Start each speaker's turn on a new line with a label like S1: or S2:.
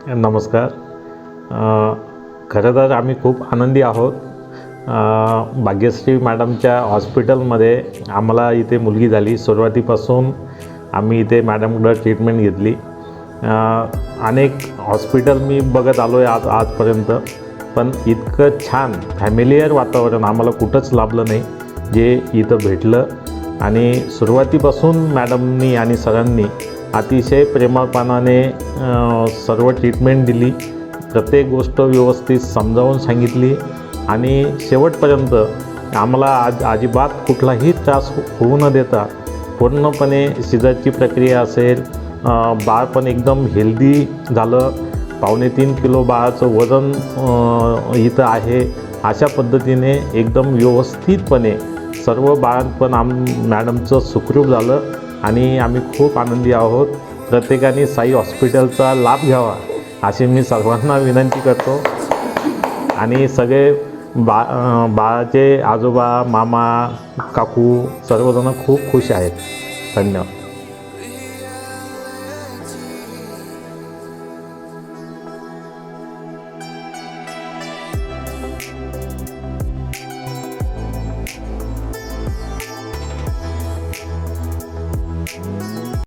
S1: नमस्कार. खरं तर आम्ही खूप आनंदी आहोत. भाग्यश्री मॅडमच्या हॉस्पिटलमध्ये आम्हाला इथे मुलगी झाली. सुरुवातीपासून आम्ही इथे मॅडमकडं ट्रीटमेंट घेतली. अनेक हॉस्पिटल मी बघत आलो आहे आजपर्यंत, पण इतकं छान फॅमिलियर वातावरण आम्हाला कुठंच लाभलं नाही जे इथं भेटलं. आणि सुरुवातीपासून मॅडमनी आणि सरांनी अतिशय प्रेमळपणाने सर्व ट्रीटमेंट दिली. प्रत्येक गोष्ट व्यवस्थित समजावून सांगितली आणि शेवटपर्यंत आम्हाला अजिबात कुठलाही त्रास होऊ न देता पूर्णपणे सिझरची प्रक्रिया असेल, बाळ पण एकदम हेल्दी झालं. 3.5 किलो बाळाचं वजन इथं आहे. अशा पद्धतीने एकदम व्यवस्थितपणे सर्व बाळंतपण मॅडमचं सुखरूप झालं आणि आम्ही खूप आनंदी आहोत. प्रत्येकाने साई हॉस्पिटलचा लाभ घ्यावा अशी मी सर्वांना विनंती करतो. आणि सगळे बाळाचे आजोबा, मामा, काकू सर्वजण खूप खुश आहेत. धन्यवाद.